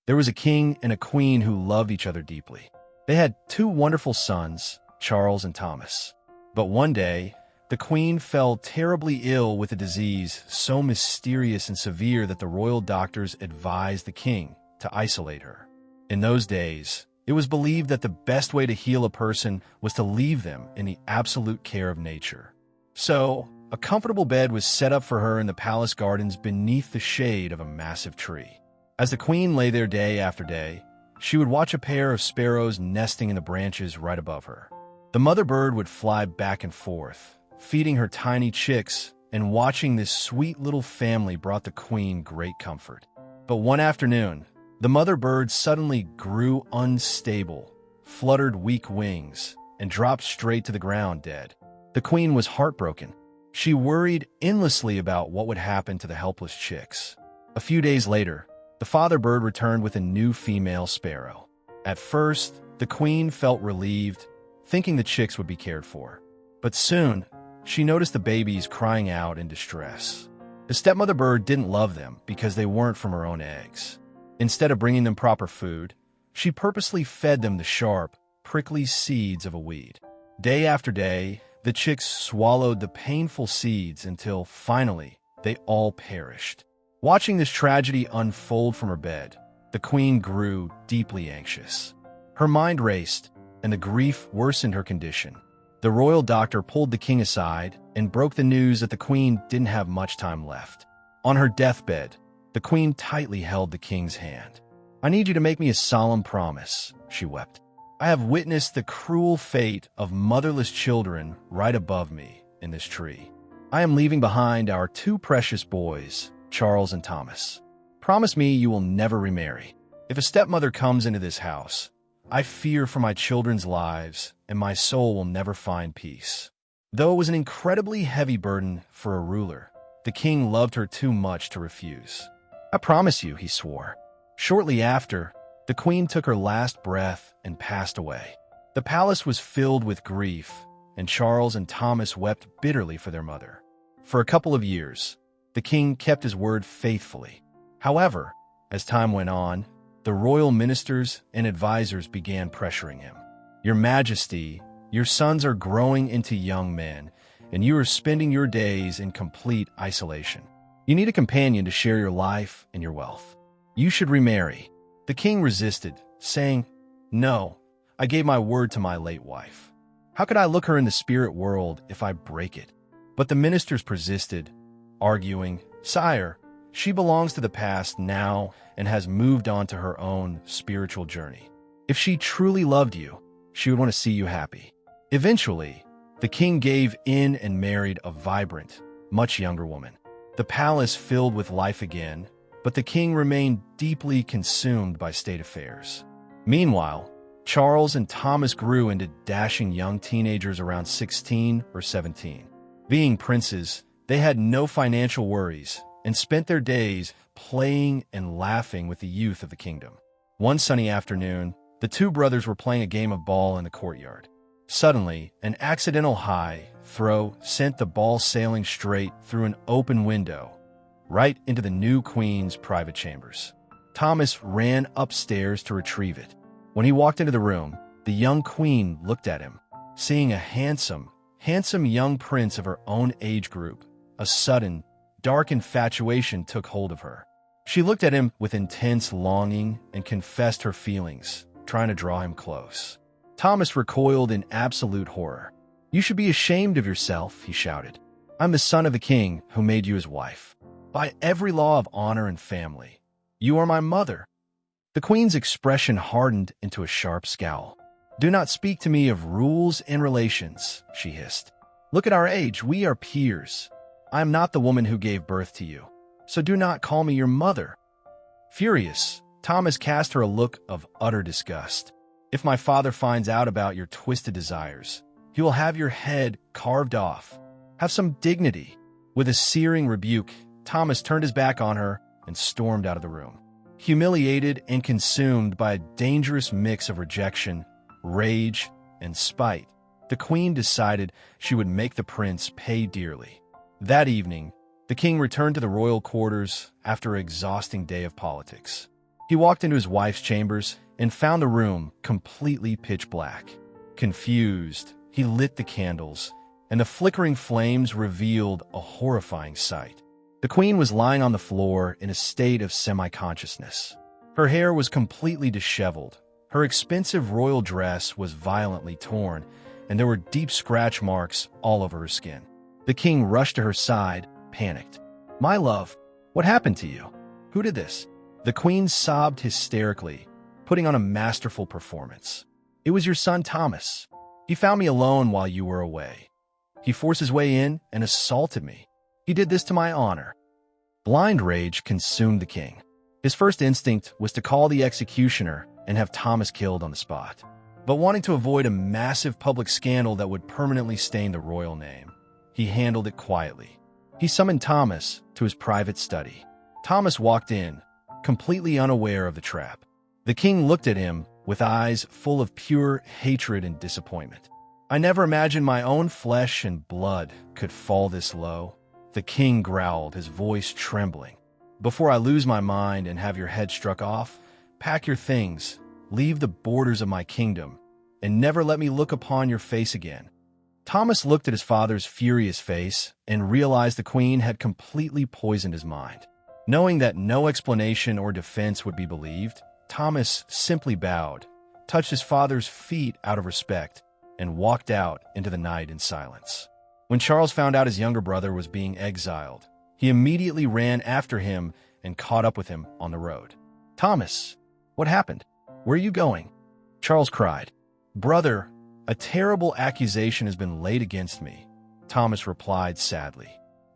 There was a king and a queen who loved each other deeply. They had two wonderful sons, Charles and Thomas. But one day, the queen fell terribly ill with a disease so mysterious and severe that the royal doctors advised the king to isolate her. In those days, it was believed that the best way to heal a person was to leave them in the absolute care of nature. So, a comfortable bed was set up for her in the palace gardens beneath the shade of a massive tree. As the queen lay there day after day, she would watch a pair of sparrows nesting in the branches right above her. The mother bird would fly back and forth, feeding her tiny chicks, and watching this sweet little family brought the queen great comfort. But one afternoon, the mother bird suddenly grew unstable, fluttered weak wings, and dropped straight to the ground dead. The queen was heartbroken. She worried endlessly about what would happen to the helpless chicks. A few days later, the father bird returned with a new female sparrow. At first, the queen felt relieved, thinking the chicks would be cared for. But soon, she noticed the babies crying out in distress. The stepmother bird didn't love them because they weren't from her own eggs. Instead of bringing them proper food, she purposely fed them the sharp, prickly seeds of a weed. Day after day, the chicks swallowed the painful seeds until, finally, they all perished. Watching this tragedy unfold from her bed, the queen grew deeply anxious. Her mind raced, and the grief worsened her condition. The royal doctor pulled the king aside and broke the news that the queen didn't have much time left. On her deathbed, the queen tightly held the king's hand. "I need you to make me a solemn promise," she wept. "I have witnessed the cruel fate of motherless children right above me in this tree. I am leaving behind our two precious boys, Charles and Thomas. Promise me you will never remarry. If a stepmother comes into this house, I fear for my children's lives, and my soul will never find peace." Though it was an incredibly heavy burden for a ruler, the king loved her too much to refuse. "I promise you," he swore. Shortly after, the queen took her last breath and passed away. The palace was filled with grief, and Charles and Thomas wept bitterly for their mother. For a couple of years, the king kept his word faithfully. However, as time went on, the royal ministers and advisors began pressuring him. "Your Majesty, your sons are growing into young men, and you are spending your days in complete isolation. You need a companion to share your life and your wealth. You should remarry." The king resisted, saying, "No, I gave my word to my late wife. How could I look her in the spirit world if I break it?" But the ministers persisted, arguing, "Sire, she belongs to the past now and has moved on to her own spiritual journey. If she truly loved you, she would want to see you happy." Eventually, the king gave in and married a vibrant, much younger woman. The palace filled with life again, but the king remained deeply consumed by state affairs. Meanwhile, Charles and Thomas grew into dashing young teenagers around 16 or 17. Being princes, they had no financial worries and spent their days playing and laughing with the youth of the kingdom. One sunny afternoon, the two brothers were playing a game of ball in the courtyard. Suddenly, an accidental high throw sent the ball sailing straight through an open window, right into the new queen's private chambers. Thomas ran upstairs to retrieve it. When he walked into the room, the young queen looked at him. Seeing a handsome young prince of her own age group, a sudden, dark infatuation took hold of her. She looked at him with intense longing and confessed her feelings, trying to draw him close. Thomas recoiled in absolute horror. "You should be ashamed of yourself," he shouted. "I'm the son of the king who made you his wife. By every law of honor and family, you are my mother." The queen's expression hardened into a sharp scowl. "Do not speak to me of rules and relations," she hissed. "Look at our age, we are peers. I am not the woman who gave birth to you, so do not call me your mother." Furious, Thomas cast her a look of utter disgust. "If my father finds out about your twisted desires, he will have your head carved off. Have some dignity." With a searing rebuke, Thomas turned his back on her and stormed out of the room. Humiliated and consumed by a dangerous mix of rejection, rage, and spite, the queen decided she would make the prince pay dearly. That evening, the king returned to the royal quarters after an exhausting day of politics. He He walked into his wife's chambers and found the room completely pitch black. Confused, he lit the candles, and the flickering flames revealed a horrifying sight. The queen was lying on the floor in a state of semi-consciousness. Her hair was completely disheveled. Her expensive royal dress was violently torn, and there were deep scratch marks all over her skin. The king rushed to her side, panicked. "My love, what happened to you? Who did this?" The queen sobbed hysterically, putting on a masterful performance. "It was your son Thomas. He found me alone while you were away. He forced his way in and assaulted me. He did this to my honor." Blind rage consumed the king. His first instinct was to call the executioner and have Thomas killed on the spot. But wanting to avoid a massive public scandal that would permanently stain the royal name, he handled it quietly. He summoned Thomas to his private study. Thomas walked in, completely unaware of the trap. The king looked at him with eyes full of pure hatred and disappointment. "I never imagined my own flesh and blood could fall this low," the king growled, his voice trembling. "Before I lose my mind and have your head struck off, pack your things, leave the borders of my kingdom, and never let me look upon your face again." Thomas looked at his father's furious face and realized the queen had completely poisoned his mind. Knowing that no explanation or defense would be believed, Thomas simply bowed, touched his father's feet out of respect, and walked out into the night in silence. When Charles found out his younger brother was being exiled, he immediately ran after him and caught up with him on the road. "Thomas, what happened? Where are you going?" Charles cried. "Brother, a terrible accusation has been laid against me," Thomas replied sadly.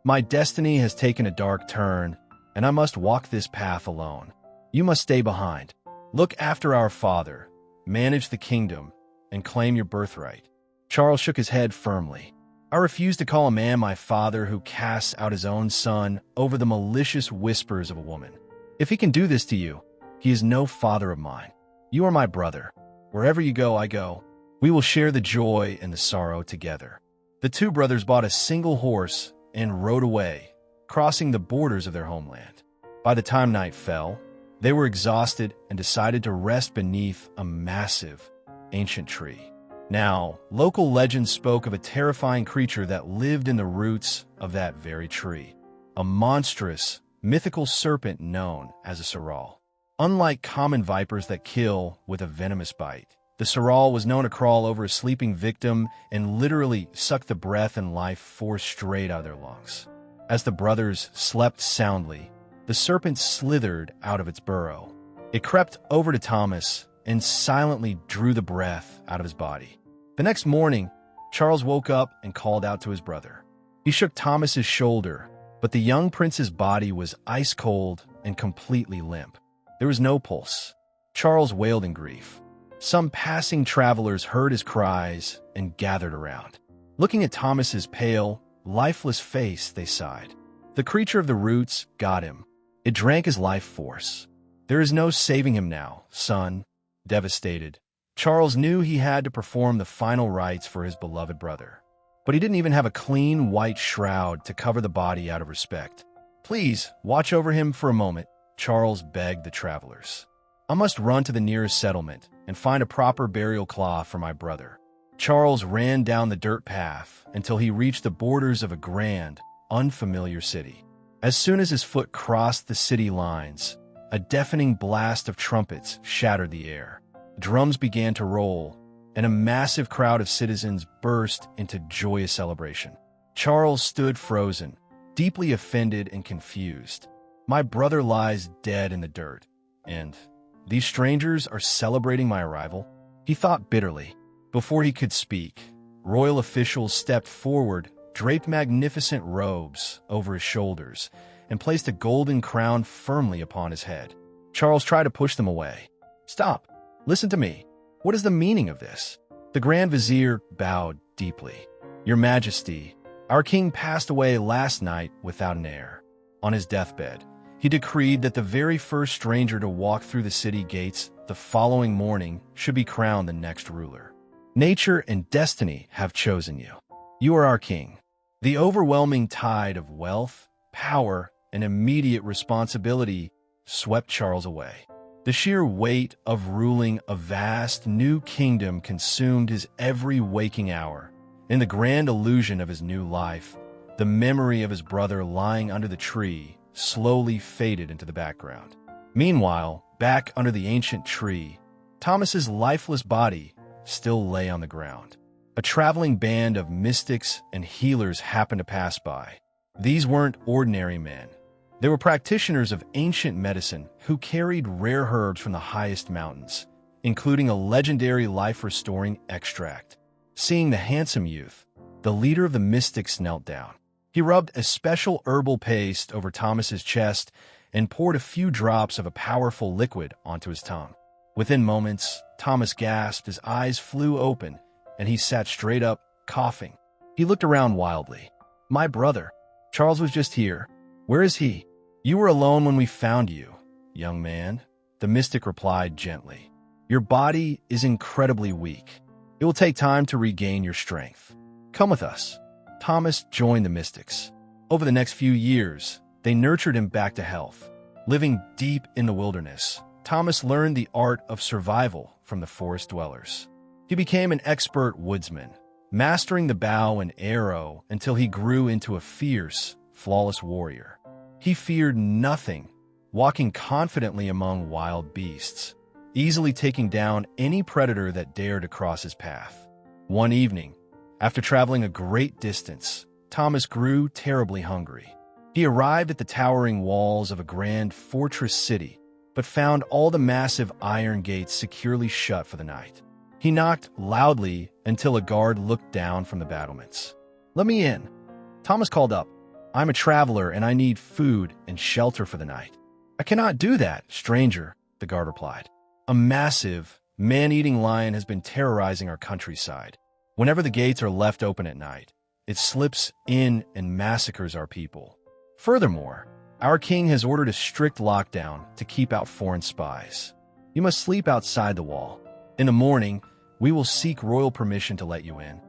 "My destiny has taken a dark turn, and I must walk this path alone. You must stay behind. Look after our father, manage the kingdom, and claim your birthright." Charles shook his head firmly. "I refuse to call a man my father who casts out his own son over the malicious whispers of a woman. If he can do this to you, he is no father of mine. You are my brother. Wherever you go, I go. We will share the joy and the sorrow together." The two brothers bought a single horse and rode away, crossing the borders of their homeland. By the time night fell, they were exhausted and decided to rest beneath a massive, ancient tree. Now, local legends spoke of a terrifying creature that lived in the roots of that very tree, a monstrous, mythical serpent known as a saral. Unlike common vipers that kill with a venomous bite, the saral was known to crawl over a sleeping victim and literally suck the breath and life force straight out of their lungs. As the brothers slept soundly, the serpent slithered out of its burrow. It crept over to Thomas and silently drew the breath out of his body. The next morning, Charles woke up and called out to his brother. He shook Thomas's shoulder, but the young prince's body was ice cold and completely limp. There was no pulse. Charles wailed in grief. Some passing travelers heard his cries and gathered around. Looking at Thomas's pale, lifeless face, they sighed. The creature of the roots got him. It drank his life force. "There is no saving him now, son." Devastated, Charles knew he had to perform the final rites for his beloved brother. But he didn't even have a clean white shroud to cover the body out of respect. "Please, watch over him for a moment," Charles begged the travelers. "I must run to the nearest settlement and find a proper burial cloth for my brother." Charles ran down the dirt path until he reached the borders of a grand, unfamiliar city. As soon as his foot crossed the city lines, a deafening blast of trumpets shattered the air. Drums began to roll, and a massive crowd of citizens burst into joyous celebration. Charles stood frozen, deeply offended and confused. "My brother lies dead in the dirt, and these strangers are celebrating my arrival?" He thought bitterly. Before he could speak, royal officials stepped forward, draped magnificent robes over his shoulders, and placed a golden crown firmly upon his head. Charles tried to push them away. "Stop! Listen to me. What is the meaning of this?" The Grand Vizier bowed deeply. "Your Majesty, our king passed away last night without an heir. On his deathbed, he decreed that the very first stranger to walk through the city gates the following morning should be crowned the next ruler. Nature and destiny have chosen you. You are our king." The overwhelming tide of wealth, power, and immediate responsibility swept Charles away. The sheer weight of ruling a vast new kingdom consumed his every waking hour. In the grand illusion of his new life, the memory of his brother lying under the tree slowly faded into the background. Meanwhile, back under the ancient tree, Thomas's lifeless body still lay on the ground. A traveling band of mystics and healers happened to pass by. These weren't ordinary men. They were practitioners of ancient medicine who carried rare herbs from the highest mountains, including a legendary life-restoring extract. Seeing the handsome youth, the leader of the mystics knelt down. He rubbed a special herbal paste over Thomas's chest and poured a few drops of a powerful liquid onto his tongue. Within moments, Thomas gasped, his eyes flew open, and he sat straight up, coughing. He looked around wildly. "My brother, Charles was just here. Where is he?" "You were alone when we found you, young man," the mystic replied gently. "Your body is incredibly weak. It will take time to regain your strength. Come with us." Thomas joined the mystics. Over the next few years, they nurtured him back to health. Living deep in the wilderness, Thomas learned the art of survival from the forest dwellers. He became an expert woodsman, mastering the bow and arrow until he grew into a fierce, flawless warrior. He feared nothing, walking confidently among wild beasts, easily taking down any predator that dared to cross his path. One evening, after traveling a great distance, Thomas grew terribly hungry. He arrived at the towering walls of a grand fortress city, but found all the massive iron gates securely shut for the night. He knocked loudly until a guard looked down from the battlements. "Let me in," Thomas called up. "I'm a traveler and I need food and shelter for the night." "I cannot do that, stranger," the guard replied. "A massive, man-eating lion has been terrorizing our countryside. Whenever the gates are left open at night, it slips in and massacres our people. Furthermore, our king has ordered a strict lockdown to keep out foreign spies. You must sleep outside the wall. In the morning, we will seek royal permission to let you in."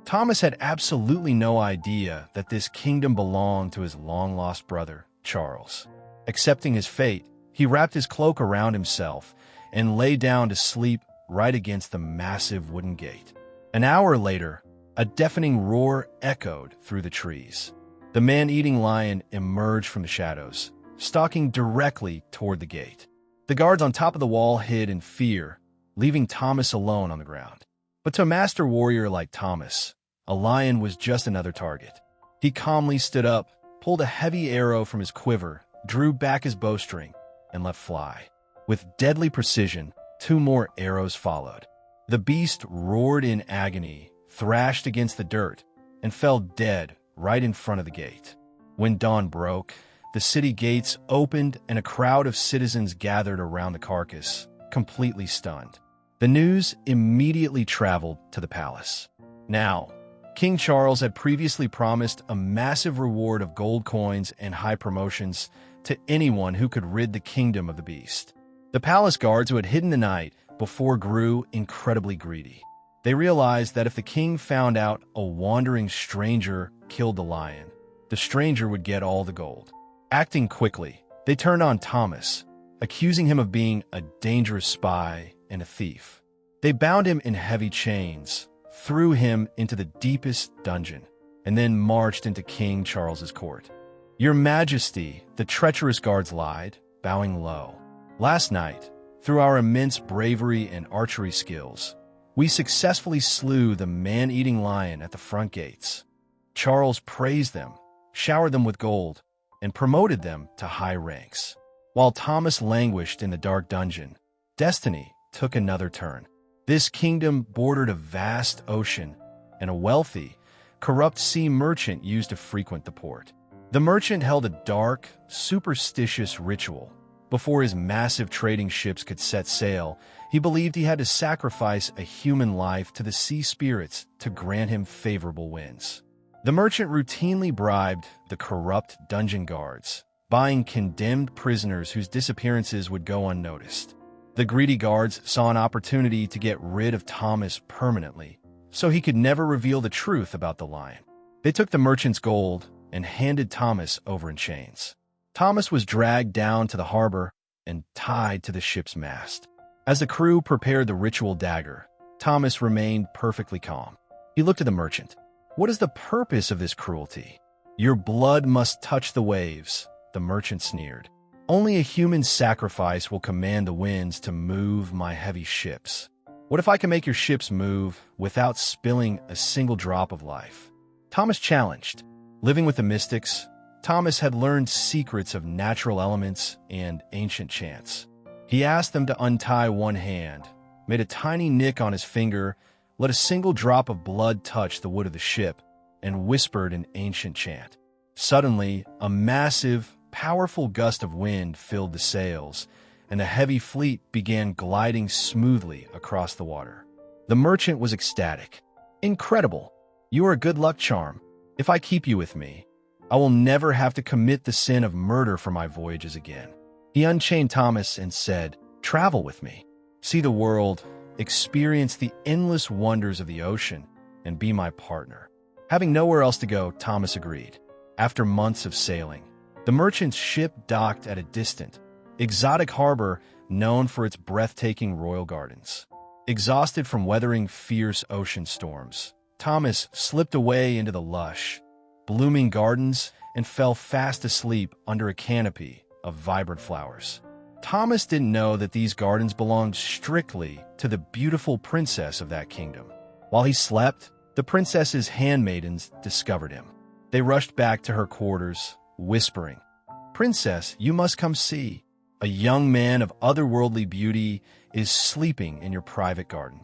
Thomas had absolutely no idea that this kingdom belonged to his long-lost brother, Charles. Accepting his fate, he wrapped his cloak around himself and lay down to sleep right against the massive wooden gate. An hour later, a deafening roar echoed through the trees. The man-eating lion emerged from the shadows, stalking directly toward the gate. The guards on top of the wall hid in fear, leaving Thomas alone on the ground. But to a master warrior like Thomas, a lion was just another target. He calmly stood up, pulled a heavy arrow from his quiver, drew back his bowstring, and let fly. With deadly precision, 2 more arrows followed. The beast roared in agony, thrashed against the dirt, and fell dead right in front of the gate. When dawn broke, the city gates opened and a crowd of citizens gathered around the carcass, completely stunned. The news immediately traveled to the palace. Now, King Charles had previously promised a massive reward of gold coins and high promotions to anyone who could rid the kingdom of the beast. The palace guards who had hidden the night before grew incredibly greedy. They realized that if the king found out a wandering stranger killed the lion, the stranger would get all the gold. Acting quickly, they turned on Thomas, accusing him of being a dangerous spy and a thief. They bound him in heavy chains, threw him into the deepest dungeon, and then marched into King Charles's court. "Your Majesty," the treacherous guards lied, bowing low. "Last night, through our immense bravery and archery skills, we successfully slew the man-eating lion at the front gates." Charles praised them, showered them with gold, and promoted them to high ranks. While Thomas languished in the dark dungeon, destiny took another turn. This kingdom bordered a vast ocean, and a wealthy, corrupt sea merchant used to frequent the port. The merchant held a dark, superstitious ritual. Before his massive trading ships could set sail, he believed he had to sacrifice a human life to the sea spirits to grant him favorable winds. The merchant routinely bribed the corrupt dungeon guards, buying condemned prisoners whose disappearances would go unnoticed. The greedy guards saw an opportunity to get rid of Thomas permanently, so he could never reveal the truth about the lion. They took the merchant's gold and handed Thomas over in chains. Thomas was dragged down to the harbor and tied to the ship's mast. As the crew prepared the ritual dagger, Thomas remained perfectly calm. He looked at the merchant. "What is the purpose of this cruelty?" "Your blood must touch the waves," the merchant sneered. "Only a human sacrifice will command the winds to move my heavy ships. What if I can make your ships move without spilling a single drop of life?" Thomas challenged. Living with the mystics, Thomas had learned secrets of natural elements and ancient chants. He asked them to untie one hand, made a tiny nick on his finger, let a single drop of blood touch the wood of the ship, and whispered an ancient chant. Suddenly, a massive, powerful gust of wind filled the sails, and the heavy fleet began gliding smoothly across the water. The merchant was ecstatic. "Incredible! You are a good luck charm. If I keep you with me, I will never have to commit the sin of murder for my voyages again." He unchained Thomas and said, "Travel with me. See the world, experience the endless wonders of the ocean, and be my partner." Having nowhere else to go, Thomas agreed. After months of sailing, the merchant's ship docked at a distant, exotic harbor known for its breathtaking royal gardens. Exhausted from weathering fierce ocean storms, Thomas slipped away into the lush, blooming gardens and fell fast asleep under a canopy of vibrant flowers. Thomas didn't know that these gardens belonged strictly to the beautiful princess of that kingdom. While he slept, the princess's handmaidens discovered him. They rushed back to her quarters, whispering, "Princess, you must come see. A young man of otherworldly beauty is sleeping in your private garden."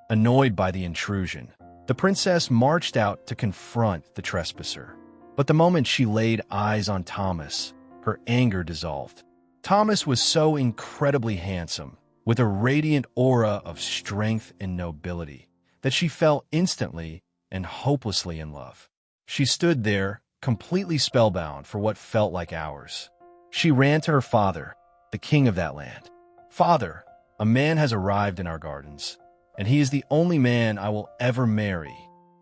Annoyed by the intrusion, the princess marched out to confront the trespasser. But the moment she laid eyes on Thomas, her anger dissolved. Thomas was so incredibly handsome, with a radiant aura of strength and nobility, that she fell instantly and hopelessly in love. She stood there, completely spellbound for what felt like hours. She ran to her father, the king of that land. "Father, a man has arrived in our gardens, and he is the only man I will ever marry.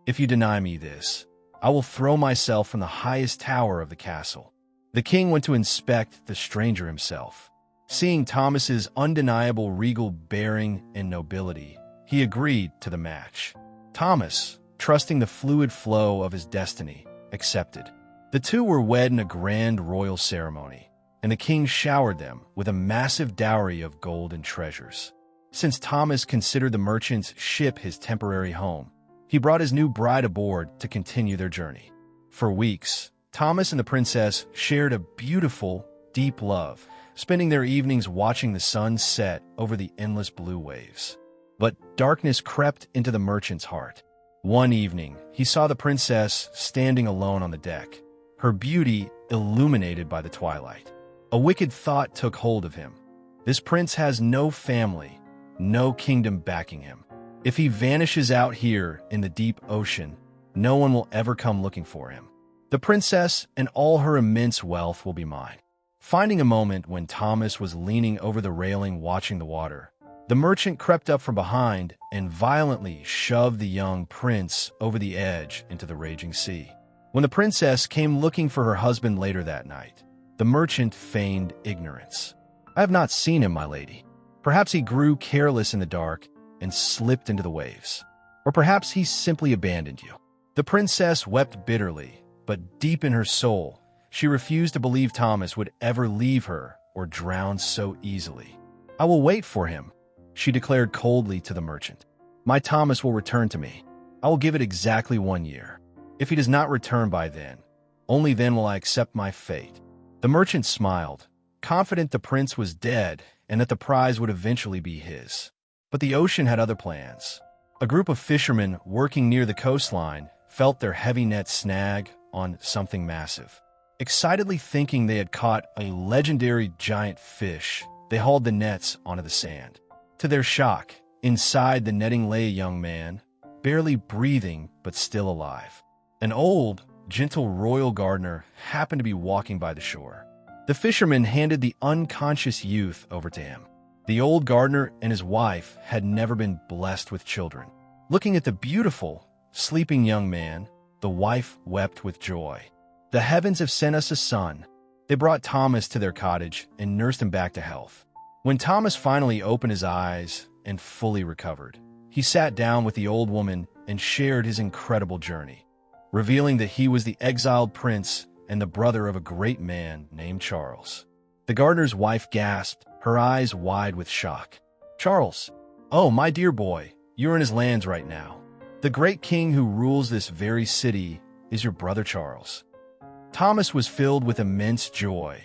If you deny me this, I will throw myself from the highest tower of the castle." The king went to inspect the stranger himself. Seeing Thomas's undeniable regal bearing and nobility, he agreed to the match. Thomas, trusting the fluid flow of his destiny, accepted. The two were wed in a grand royal ceremony, and the king showered them with a massive dowry of gold and treasures. Since Thomas considered the merchant's ship his temporary home, he brought his new bride aboard to continue their journey. For weeks, Thomas and the princess shared a beautiful, deep love, spending their evenings watching the sun set over the endless blue waves. But darkness crept into the merchant's heart. One evening, he saw the princess standing alone on the deck, her beauty illuminated by the twilight. A wicked thought took hold of him. This prince has no family, no kingdom backing him. If he vanishes out here in the deep ocean, no one will ever come looking for him. The princess and all her immense wealth will be mine. Finding a moment when Thomas was leaning over the railing watching the water, the merchant crept up from behind and violently shoved the young prince over the edge into the raging sea. When the princess came looking for her husband later that night, the merchant feigned ignorance. "I have not seen him, my lady. Perhaps he grew careless in the dark and slipped into the waves. Or perhaps he simply abandoned you." The princess wept bitterly, but deep in her soul, she refused to believe Thomas would ever leave her or drown so easily. "I will wait for him," she declared coldly to the merchant. "My Thomas will return to me. I will give it exactly 1 year. If he does not return by then, only then will I accept my fate." The merchant smiled, confident the prince was dead and that the prize would eventually be his. But the ocean had other plans. A group of fishermen working near the coastline felt their heavy nets snag on something massive. Excitedly thinking they had caught a legendary giant fish, they hauled the nets onto the sand. To their shock, inside the netting lay a young man, barely breathing but still alive. An old, gentle royal gardener happened to be walking by the shore. The fisherman handed the unconscious youth over to him. The old gardener and his wife had never been blessed with children. Looking at the beautiful, sleeping young man, the wife wept with joy. "The heavens have sent us a son," They brought Thomas to their cottage and nursed him back to health. When Thomas finally opened his eyes and fully recovered, he sat down with the old woman and shared his incredible journey, revealing that he was the exiled prince and the brother of a great man named Charles. The gardener's wife gasped, her eyes wide with shock. "Charles, oh, my dear boy, you're in his lands right now. The great king who rules this very city is your brother Charles." Thomas was filled with immense joy,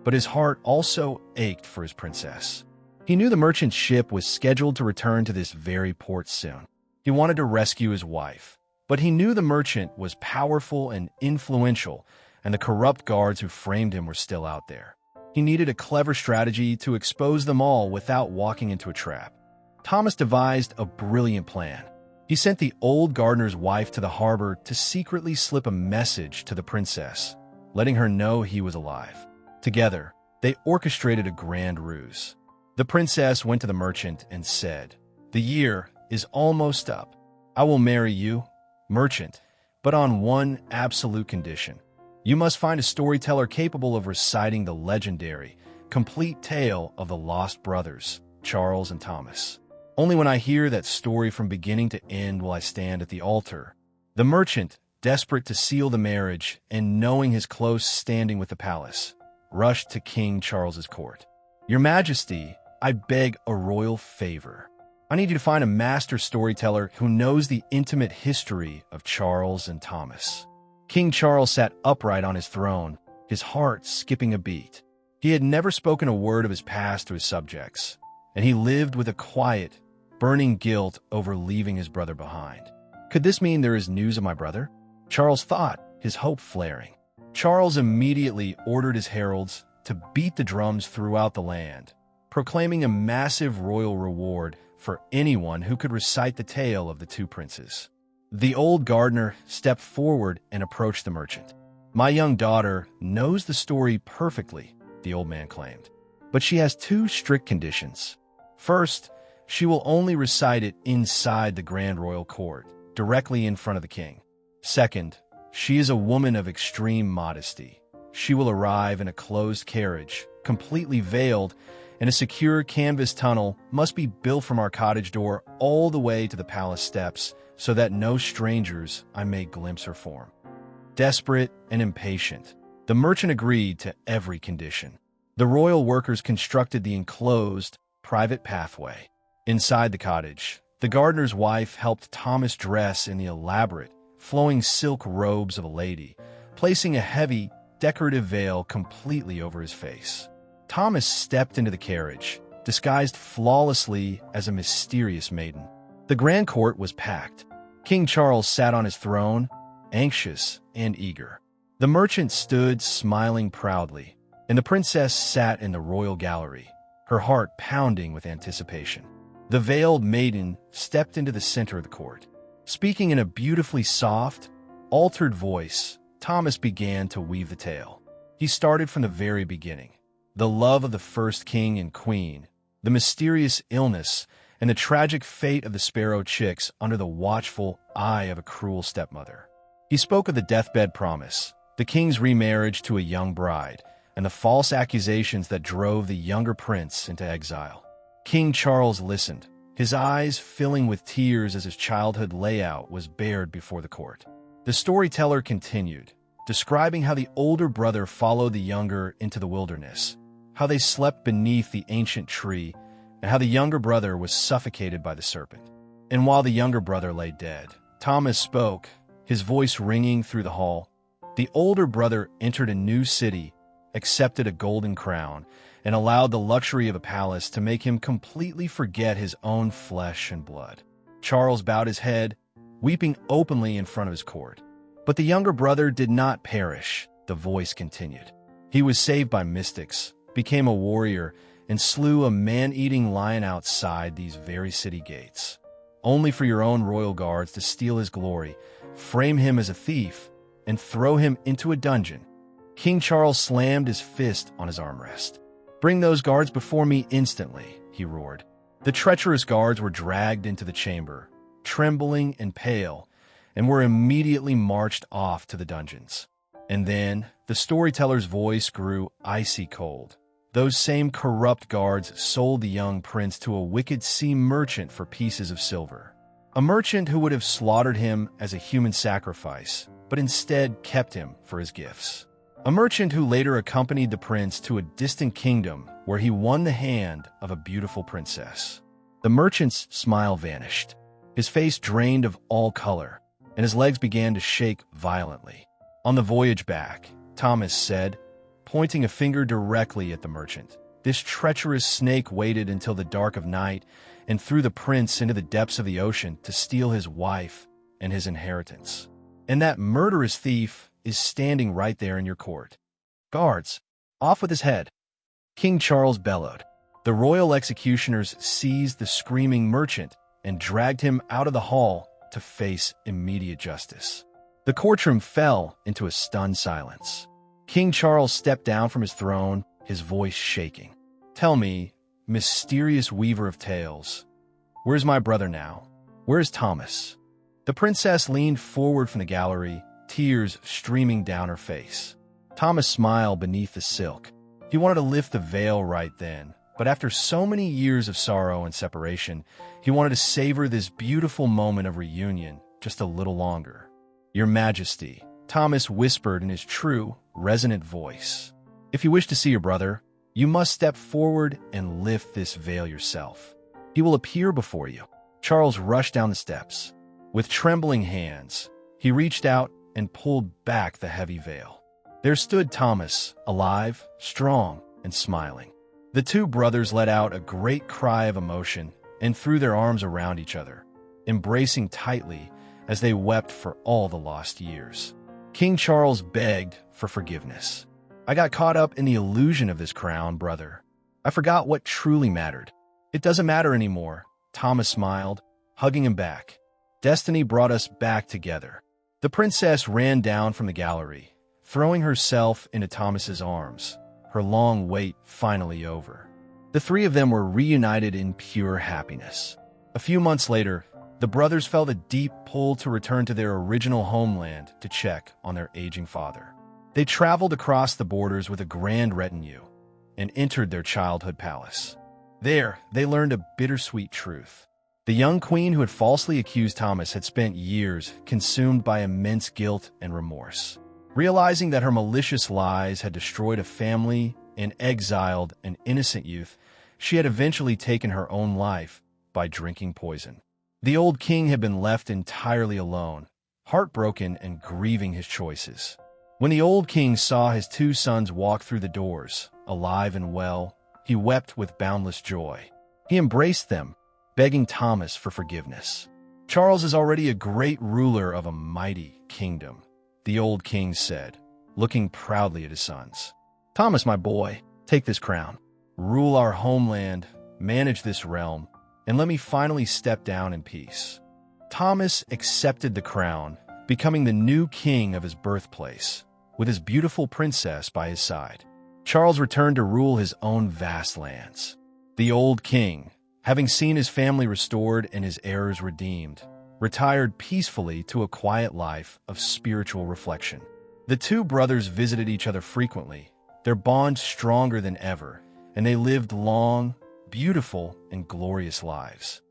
but his heart also ached for his princess. He knew the merchant's ship was scheduled to return to this very port soon. He wanted to rescue his wife, but he knew the merchant was powerful and influential, and the corrupt guards who framed him were still out there. He needed a clever strategy to expose them all without walking into a trap. Thomas devised a brilliant plan. He sent the old gardener's wife to the harbor to secretly slip a message to the princess, letting her know he was alive. Together, they orchestrated a grand ruse. The princess went to the merchant and said, "The year is almost up. I will marry you, merchant, but on one absolute condition. You must find a storyteller capable of reciting the legendary, complete tale of the lost brothers, Charles and Thomas. Only when I hear that story from beginning to end will I stand at the altar." The merchant, desperate to seal the marriage and knowing his close standing with the palace, rushed to King Charles's court. "Your Majesty, I beg a royal favor. I need you to find a master storyteller who knows the intimate history of Charles and Thomas." King Charles sat upright on his throne, his heart skipping a beat. He had never spoken a word of his past to his subjects, and he lived with a quiet, burning guilt over leaving his brother behind. Could this mean there is news of my brother? Charles thought, his hope flaring. Charles immediately ordered his heralds to beat the drums throughout the land, proclaiming a massive royal reward for anyone who could recite the tale of the two princes. The old gardener stepped forward and approached the merchant. "My young daughter knows the story perfectly," the old man claimed. "But she has two strict conditions. First, she will only recite it inside the grand royal court, directly in front of the king. Second, she is a woman of extreme modesty. She will arrive in a closed carriage, completely veiled, and a secure canvas tunnel must be built from our cottage door all the way to the palace steps so that no strangers I may glimpse her form." Desperate and impatient, the merchant agreed to every condition. The royal workers constructed the enclosed, private pathway. Inside the cottage, the gardener's wife helped Thomas dress in the elaborate, flowing silk robes of a lady, placing a heavy, decorative veil completely over his face. Thomas stepped into the carriage, disguised flawlessly as a mysterious maiden. The grand court was packed. King Charles sat on his throne, anxious and eager. The merchant stood smiling proudly, and the princess sat in the royal gallery, her heart pounding with anticipation. The veiled maiden stepped into the center of the court. Speaking in a beautifully soft, altered voice, Thomas began to weave the tale. He started from the very beginning. The love of the first king and queen, the mysterious illness, and the tragic fate of the sparrow chicks under the watchful eye of a cruel stepmother. He spoke of the deathbed promise, the king's remarriage to a young bride, and the false accusations that drove the younger prince into exile. King Charles listened, his eyes filling with tears as his childhood layout was bared before the court. The storyteller continued, describing how the older brother followed the younger into the wilderness, how they slept beneath the ancient tree, and how the younger brother was suffocated by the serpent. And while the younger brother lay dead, Thomas spoke, his voice ringing through the hall. The older brother entered a new city, accepted a golden crown, and allowed the luxury of a palace to make him completely forget his own flesh and blood. Charles bowed his head, weeping openly in front of his court. But the younger brother did not perish, the voice continued. He was saved by mystics, became a warrior, and slew a man-eating lion outside these very city gates. Only for your own royal guards to steal his glory, frame him as a thief, and throw him into a dungeon. King Charles slammed his fist on his armrest. "Bring those guards before me instantly," he roared. The treacherous guards were dragged into the chamber, trembling and pale, and were immediately marched off to the dungeons. And then the storyteller's voice grew icy cold. Those same corrupt guards sold the young prince to a wicked sea merchant for pieces of silver. A merchant who would have slaughtered him as a human sacrifice, but instead kept him for his gifts. A merchant who later accompanied the prince to a distant kingdom where he won the hand of a beautiful princess. The merchant's smile vanished. His face drained of all color, and his legs began to shake violently. On the voyage back, Thomas said, pointing a finger directly at the merchant, "This treacherous snake waited until the dark of night and threw the prince into the depths of the ocean to steal his wife and his inheritance. And that murderous thief is standing right there in your court. Guards, off with his head." King Charles bellowed. The royal executioners seized the screaming merchant and dragged him out of the hall to face immediate justice. The courtroom fell into a stunned silence. King Charles stepped down from his throne, his voice shaking. "Tell me, mysterious weaver of tales, where's my brother now? Where's Thomas?" The princess leaned forward from the gallery, tears streaming down her face. Thomas smiled beneath the silk. He wanted to lift the veil right then, but after so many years of sorrow and separation, he wanted to savor this beautiful moment of reunion just a little longer. "Your Majesty," Thomas whispered in his true, resonant voice, "if you wish to see your brother, you must step forward and lift this veil yourself. He will appear before you." Charles rushed down the steps. With trembling hands, he reached out and pulled back the heavy veil. There stood Thomas, alive, strong, and smiling. The two brothers let out a great cry of emotion and threw their arms around each other, embracing tightly as they wept for all the lost years. King Charles begged for forgiveness. "I got caught up in the illusion of this crown, brother. I forgot what truly mattered." "It doesn't matter anymore," Thomas smiled, hugging him back. "Destiny brought us back together." The princess ran down from the gallery, throwing herself into Thomas's arms, her long wait finally over. The three of them were reunited in pure happiness. A few months later, the brothers felt a deep pull to return to their original homeland to check on their aging father. They traveled across the borders with a grand retinue and entered their childhood palace. There, they learned a bittersweet truth. The young queen who had falsely accused Thomas had spent years consumed by immense guilt and remorse. Realizing that her malicious lies had destroyed a family and exiled an innocent youth, she had eventually taken her own life by drinking poison. The old king had been left entirely alone, heartbroken and grieving his choices. When the old king saw his two sons walk through the doors, alive and well, he wept with boundless joy. He embraced them, begging Thomas for forgiveness. "Charles is already a great ruler of a mighty kingdom," the old king said, looking proudly at his sons. "Thomas, my boy, take this crown. Rule our homeland, manage this realm, and let me finally step down in peace." Thomas accepted the crown, becoming the new king of his birthplace, with his beautiful princess by his side. Charles returned to rule his own vast lands. The old king, having seen his family restored and his errors redeemed, retired peacefully to a quiet life of spiritual reflection. The two brothers visited each other frequently, their bond stronger than ever, and they lived long, beautiful, and glorious lives.